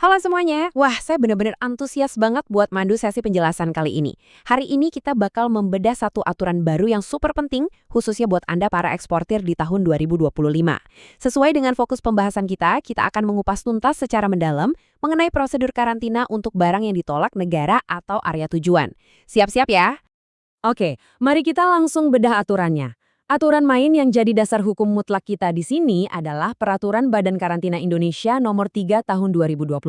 Halo semuanya, wah saya benar-benar antusias banget buat mandu sesi penjelasan kali ini. Hari ini kita bakal membedah satu aturan baru yang super penting, khususnya buat Anda para eksportir di tahun 2025. Sesuai dengan fokus pembahasan kita akan mengupas tuntas secara mendalam mengenai prosedur karantina untuk barang yang ditolak negara atau area tujuan. Siap-siap ya? Oke, mari kita langsung bedah aturannya. Aturan main yang jadi dasar hukum mutlak kita di sini adalah Peraturan Badan Karantina Indonesia Nomor 3 Tahun 2025.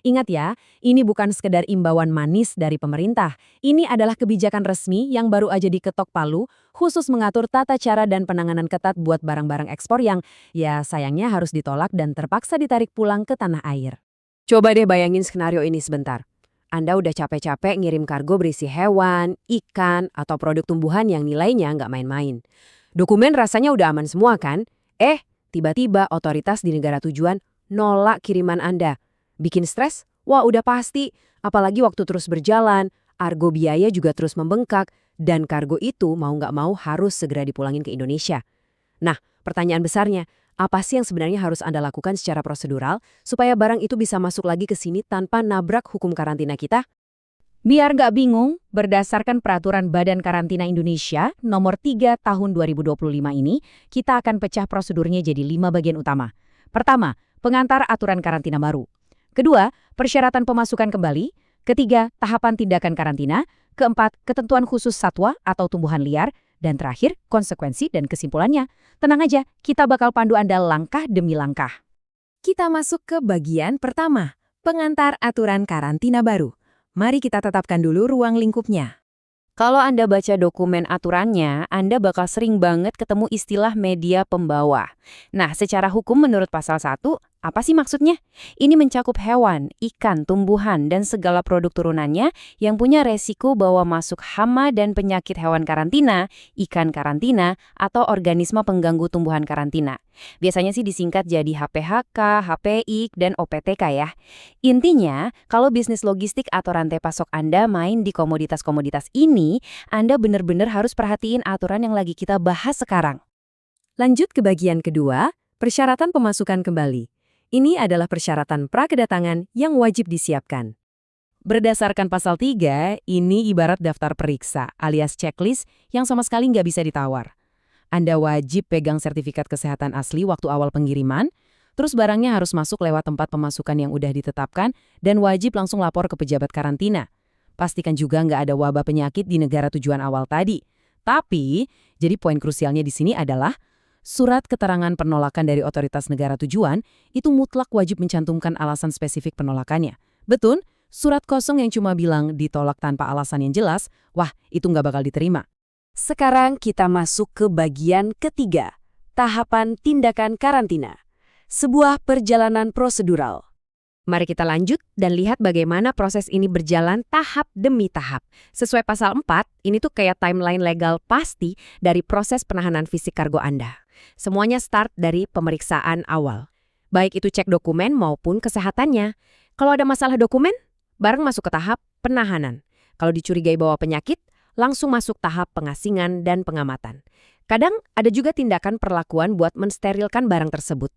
Ingat ya, ini bukan sekedar imbauan manis dari pemerintah. Ini adalah kebijakan resmi yang baru aja diketok palu, khusus mengatur tata cara dan penanganan ketat buat barang-barang ekspor yang, ya sayangnya harus ditolak dan terpaksa ditarik pulang ke tanah air. Coba deh bayangin skenario ini sebentar. Anda udah capek-capek ngirim kargo berisi hewan, ikan, atau produk tumbuhan yang nilainya nggak main-main. Dokumen rasanya udah aman semua kan? Tiba-tiba otoritas di negara tujuan nolak kiriman Anda. Bikin stres? Wah udah pasti. Apalagi waktu terus berjalan, argo biaya juga terus membengkak, dan kargo itu mau nggak mau harus segera dipulangin ke Indonesia. Nah, pertanyaan besarnya, apa sih yang sebenarnya harus Anda lakukan secara prosedural supaya barang itu bisa masuk lagi ke sini tanpa nabrak hukum karantina kita? Biar nggak bingung, berdasarkan Peraturan Badan Karantina Indonesia Nomor 3 Tahun 2025 ini, kita akan pecah prosedurnya jadi 5 bagian utama. Pertama, pengantar aturan karantina baru. Kedua, persyaratan pemasukan kembali. Ketiga, tahapan tindakan karantina. Keempat, ketentuan khusus satwa atau tumbuhan liar. Dan terakhir, konsekuensi dan kesimpulannya. Tenang aja, kita bakal pandu Anda langkah demi langkah. Kita masuk ke bagian pertama, pengantar aturan karantina baru. Mari kita tetapkan dulu ruang lingkupnya. Kalau Anda baca dokumen aturannya, Anda bakal sering banget ketemu istilah media pembawa. Nah, secara hukum menurut pasal 1, apa sih maksudnya? Ini mencakup hewan, ikan, tumbuhan, dan segala produk turunannya yang punya resiko bawa masuk hama dan penyakit hewan karantina, ikan karantina, atau organisme pengganggu tumbuhan karantina. Biasanya sih disingkat jadi HPHK, HPI, dan OPTK ya. Intinya, kalau bisnis logistik atau rantai pasok Anda main di komoditas-komoditas ini, Anda benar-benar harus perhatiin aturan yang lagi kita bahas sekarang. Lanjut ke bagian kedua, persyaratan pemasukan kembali. Ini adalah persyaratan prakedatangan yang wajib disiapkan. Berdasarkan pasal 3, ini ibarat daftar periksa alias checklist yang sama sekali nggak bisa ditawar. Anda wajib pegang sertifikat kesehatan asli waktu awal pengiriman, terus barangnya harus masuk lewat tempat pemasukan yang udah ditetapkan dan wajib langsung lapor ke pejabat karantina. Pastikan juga nggak ada wabah penyakit di negara tujuan awal tadi. Tapi, jadi poin krusialnya di sini adalah surat keterangan penolakan dari otoritas negara tujuan itu mutlak wajib mencantumkan alasan spesifik penolakannya. Betul, surat kosong yang cuma bilang ditolak tanpa alasan yang jelas, wah itu nggak bakal diterima. Sekarang kita masuk ke bagian ketiga, tahapan tindakan karantina. Sebuah perjalanan prosedural. Mari kita lanjut dan lihat bagaimana proses ini berjalan tahap demi tahap. Sesuai pasal 4, ini tuh kayak timeline legal pasti dari proses penahanan fisik kargo Anda. Semuanya start dari pemeriksaan awal. Baik itu cek dokumen maupun kesehatannya. Kalau ada masalah dokumen, barang masuk ke tahap penahanan. Kalau dicurigai bawa penyakit, langsung masuk tahap pengasingan dan pengamatan. Kadang ada juga tindakan perlakuan buat mensterilkan barang tersebut.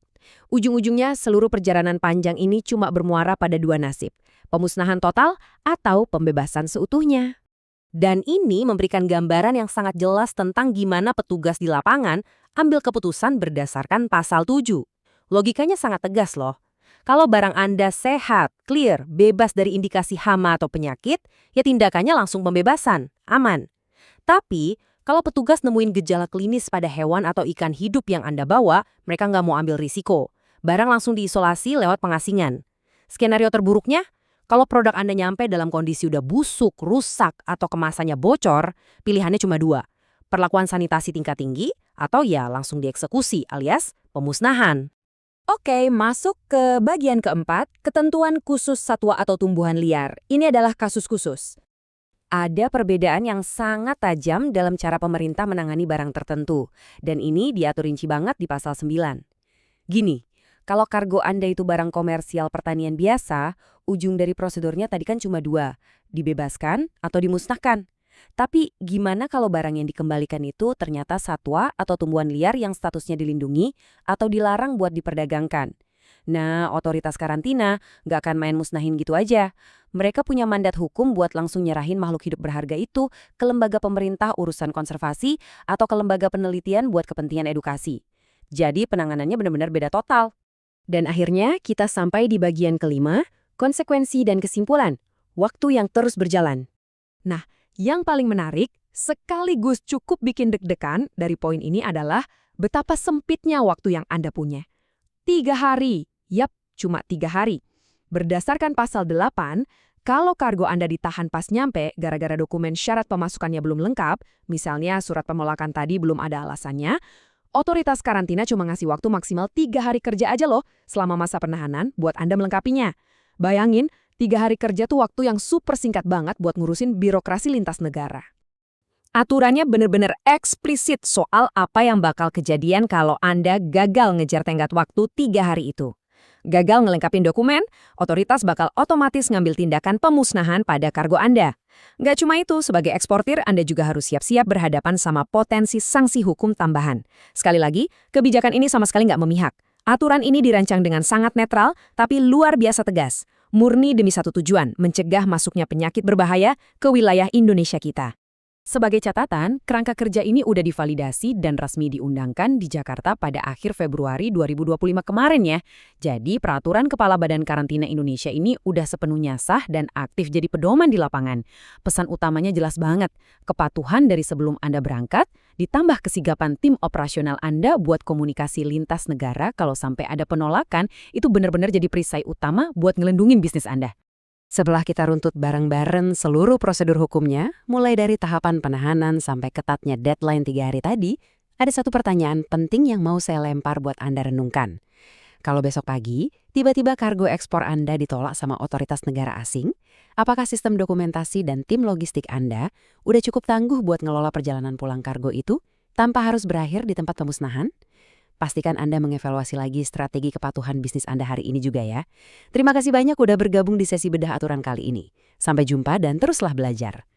Ujung-ujungnya seluruh perjalanan panjang ini cuma bermuara pada dua nasib, pemusnahan total atau pembebasan seutuhnya. Dan ini memberikan gambaran yang sangat jelas tentang gimana petugas di lapangan ambil keputusan berdasarkan pasal 7. Logikanya sangat tegas loh. Kalau barang Anda sehat, clear, bebas dari indikasi hama atau penyakit, ya tindakannya langsung pembebasan, aman. Tapi, kalau petugas nemuin gejala klinis pada hewan atau ikan hidup yang Anda bawa, mereka nggak mau ambil risiko. Barang langsung diisolasi lewat pengasingan. Skenario terburuknya, kalau produk Anda nyampe dalam kondisi udah busuk, rusak, atau kemasannya bocor, pilihannya cuma dua. Perlakuan sanitasi tingkat tinggi, atau ya langsung dieksekusi alias pemusnahan. Oke, masuk ke bagian keempat, ketentuan khusus satwa atau tumbuhan liar. Ini adalah kasus khusus. Ada perbedaan yang sangat tajam dalam cara pemerintah menangani barang tertentu. Dan ini diatur rinci banget di pasal 9. Gini, kalau kargo Anda itu barang komersial pertanian biasa, ujung dari prosedurnya tadi kan cuma dua, dibebaskan atau dimusnahkan. Tapi gimana kalau barang yang dikembalikan itu ternyata satwa atau tumbuhan liar yang statusnya dilindungi atau dilarang buat diperdagangkan? Nah, otoritas karantina nggak akan main musnahin gitu aja. Mereka punya mandat hukum buat langsung nyerahin makhluk hidup berharga itu ke lembaga pemerintah urusan konservasi atau ke lembaga penelitian buat kepentingan edukasi. Jadi penanganannya benar-benar beda total. Dan akhirnya kita sampai di bagian kelima, konsekuensi dan kesimpulan. Waktu yang terus berjalan. Nah, yang paling menarik, sekaligus cukup bikin deg-degan dari poin ini adalah betapa sempitnya waktu yang Anda punya. 3 hari. Yap, cuma 3 hari. Berdasarkan pasal 8, kalau kargo Anda ditahan pas nyampe gara-gara dokumen syarat pemasukannya belum lengkap, misalnya surat penolakan tadi belum ada alasannya, otoritas karantina cuma ngasih waktu maksimal 3 hari kerja aja loh selama masa penahanan buat Anda melengkapinya. Bayangin, 3 hari kerja tuh waktu yang super singkat banget buat ngurusin birokrasi lintas negara. Aturannya benar-benar eksplisit soal apa yang bakal kejadian kalau Anda gagal ngejar tenggat waktu 3 hari itu. Gagal ngelengkapin dokumen, otoritas bakal otomatis ngambil tindakan pemusnahan pada kargo Anda. Nggak cuma itu, sebagai eksportir Anda juga harus siap-siap berhadapan sama potensi sanksi hukum tambahan. Sekali lagi, kebijakan ini sama sekali nggak memihak. Aturan ini dirancang dengan sangat netral, tapi luar biasa tegas. Murni demi satu tujuan, mencegah masuknya penyakit berbahaya ke wilayah Indonesia kita. Sebagai catatan, kerangka kerja ini udah divalidasi dan resmi diundangkan di Jakarta pada akhir Februari 2025 kemarin ya. Jadi peraturan Kepala Badan Karantina Indonesia ini udah sepenuhnya sah dan aktif jadi pedoman di lapangan. Pesan utamanya jelas banget, kepatuhan dari sebelum Anda berangkat, ditambah kesigapan tim operasional Anda buat komunikasi lintas negara kalau sampai ada penolakan, itu benar-benar jadi perisai utama buat ngelindungin bisnis Anda. Setelah kita runtut bareng-bareng seluruh prosedur hukumnya, mulai dari tahapan penahanan sampai ketatnya deadline 3 hari tadi, ada satu pertanyaan penting yang mau saya lempar buat Anda renungkan. Kalau besok pagi, tiba-tiba kargo ekspor Anda ditolak sama otoritas negara asing, apakah sistem dokumentasi dan tim logistik Anda udah cukup tangguh buat ngelola perjalanan pulang kargo itu tanpa harus berakhir di tempat pemusnahan? Pastikan Anda mengevaluasi lagi strategi kepatuhan bisnis Anda hari ini juga ya. Terima kasih banyak udah bergabung di sesi bedah aturan kali ini. Sampai jumpa dan teruslah belajar.